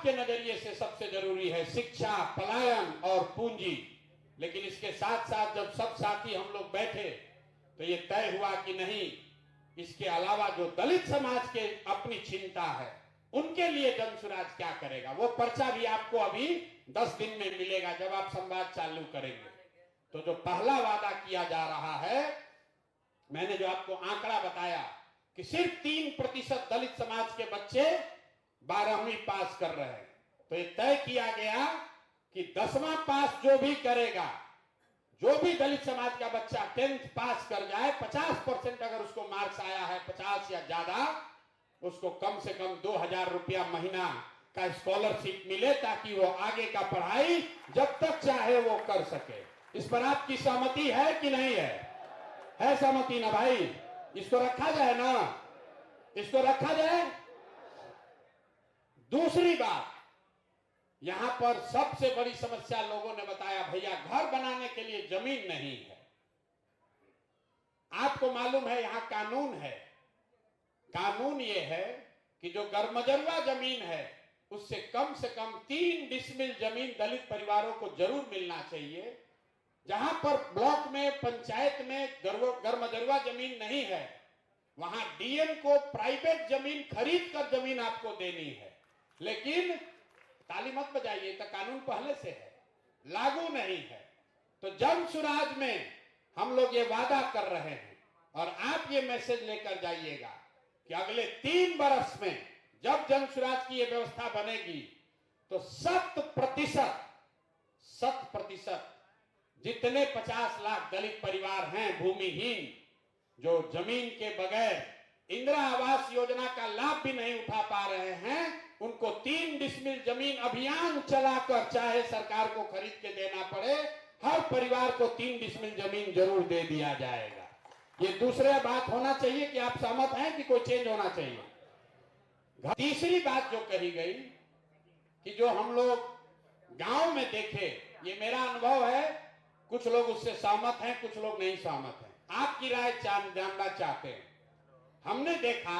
आपके नजरिए से सबसे जरूरी है शिक्षा, पलायन और पूंजी। लेकिन इसके साथ साथ जब सब साथी हम लोग बैठे तो ये तय हुआ कि नहीं, इसके अलावा जो दलित समाज के अपनी चिंता है उनके लिए जनसुराज क्या करेगा, वो पर्चा भी आपको अभी 10 दिन में मिलेगा जब आप संवाद चालू करेंगे। तो जो पहला वादा किया जा रहा है, मैंने जो आपको आंकड़ा बताया कि सिर्फ 3% दलित समाज के बच्चे 12वीं पास कर रहे हैं, तो ये तय किया गया कि 10वां पास जो भी करेगा, जो भी दलित समाज का बच्चा 10th पास कर जाए, 50% अगर उसको मार्क्स आया है 50 या ज्यादा, उसको कम से कम 2000 रुपया महीना का स्कॉलरशिप मिले ताकि वो आगे का पढ़ाई जब तक चाहे वो कर सके। इस पर आपकी सहमति है कि नहीं है सहमति ना भाई? इसको रखा जाए ना, इसको रखा जाए। दूसरी बात, यहां पर सबसे बड़ी समस्या लोगों ने बताया, भैया घर बनाने के लिए जमीन नहीं है। आपको मालूम है यहां कानून है, कानून यह है कि जो गरमजरुआ जमीन है उससे कम 3 डिसमिल जमीन दलित परिवारों को जरूर मिलना चाहिए। जहां पर ब्लॉक में, पंचायत में गरमजरुआ जमीन नहीं है, वहां डीएम को प्राइवेट जमीन खरीद कर जमीन आपको देनी है। लेकिन ताली मत बजाइए, तो कानून पहले से है, लागू नहीं है। तो जनसुराज में हम लोग ये वादा कर रहे हैं और आप ये मैसेज लेकर जाइएगा कि अगले 3 वर्ष में जब जनसुराज की ये व्यवस्था बनेगी तो 100% जितने 50 लाख दलित परिवार हैं भूमिहीन, जो जमीन के बगैर इंदिरा आवास योजना का लाभ भी नहीं उठा पा रहे हैं, उनको 3 डिसमिल जमीन अभियान चलाकर, चाहे सरकार को खरीद के देना पड़े, हर परिवार को 3 डिसमिल जमीन जरूर दे दिया जाएगा। ये दूसरा बात होना चाहिए कि आप सहमत हैं कि कोई चेंज होना चाहिए। तीसरी बात जो कही गई कि जो हम लोग गांव में देखे, ये मेरा अनुभव है, कुछ लोग उससे सहमत हैं, कुछ लोग नहीं सहमत हैं, आपकी राय जानना चाहते हैं। हमने देखा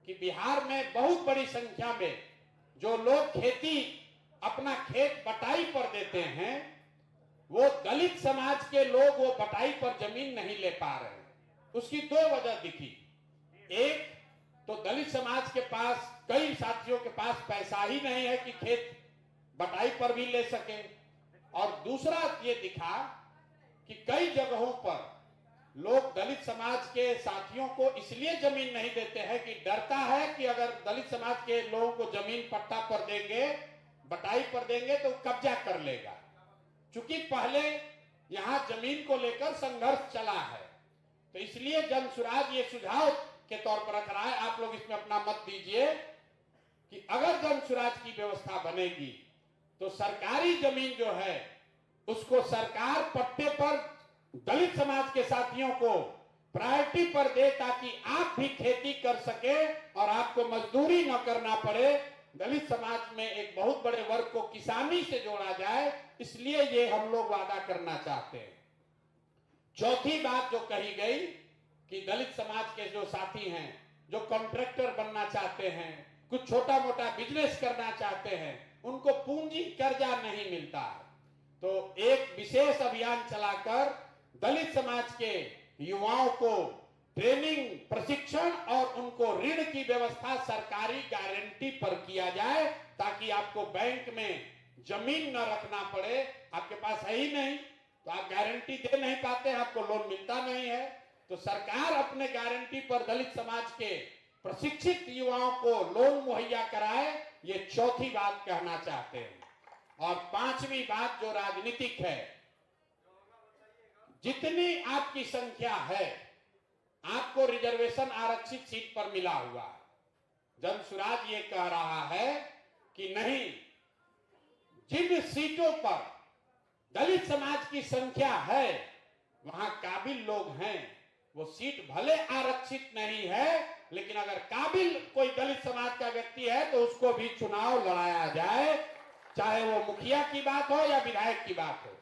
कि बिहार में बहुत बड़ी संख्या में जो लोग खेती, अपना खेत बटाई पर देते हैं, वो दलित समाज के लोग वो बटाई पर जमीन नहीं ले पा रहे हैं। उसकी 2 वजह दिखी। एक तो दलित समाज के पास, कई साथियों के पास पैसा ही नहीं है कि खेत बटाई पर भी ले सके, और दूसरा ये दिखा कि कई जगहों पर लोग दलित समाज के साथियों को इसलिए जमीन नहीं देते हैं कि डरता है कि अगर दलित समाज के लोगों को जमीन पट्टा पर देंगे, बटाई पर देंगे तो कब्जा कर लेगा। चूंकि पहले यहां जमीन को लेकर संघर्ष चला है, तो इसलिए जनसुराज ये सुझाव के तौर पर रख रहा है, आप लोग इसमें अपना मत दीजिए कि अगर जनसुराज की व्यवस्था बनेगी तो सरकारी जमीन जो है उसको सरकार पट्टे पर दलित समाज के साथियों को प्रायोरिटी पर दे, ताकि आप भी खेती कर सके और आपको मजदूरी न करना पड़े। दलित समाज में एक बहुत बड़े वर्ग को किसानी से जोड़ा जाए, इसलिए ये हम लोग वादा करना चाहते हैं। चौथी बात जो कही गई कि दलित समाज के जो साथी हैं, जो कॉन्ट्रैक्टर बनना चाहते हैं, कुछ छोटा मोटा बिजनेस करना चाहते हैं, उनको पूंजी कर्जा नहीं मिलता है। तो एक विशेष अभियान चलाकर दलित समाज के युवाओं को ट्रेनिंग, प्रशिक्षण और उनको ऋण की व्यवस्था सरकारी गारंटी पर किया जाए, ताकि आपको बैंक में जमीन न रखना पड़े। आपके पास है ही नहीं तो आप गारंटी दे नहीं पाते, आपको लोन मिलता नहीं है, तो सरकार अपने गारंटी पर दलित समाज के प्रशिक्षित युवाओं को लोन मुहैया कराए। ये चौथी बात कहना चाहते हैं। और 5वीं बात जो राजनीतिक है, जितनी आपकी संख्या है, आपको रिजर्वेशन आरक्षित सीट पर मिला हुआ है। जनसुराज ये कह रहा है कि नहीं, जिन सीटों पर दलित समाज की संख्या है, वहां काबिल लोग हैं, वो सीट भले आरक्षित नहीं है, लेकिन अगर काबिल कोई दलित समाज का व्यक्ति है तो उसको भी चुनाव लड़ाया जाए, चाहे वो मुखिया की बात हो या विधायक की बात हो।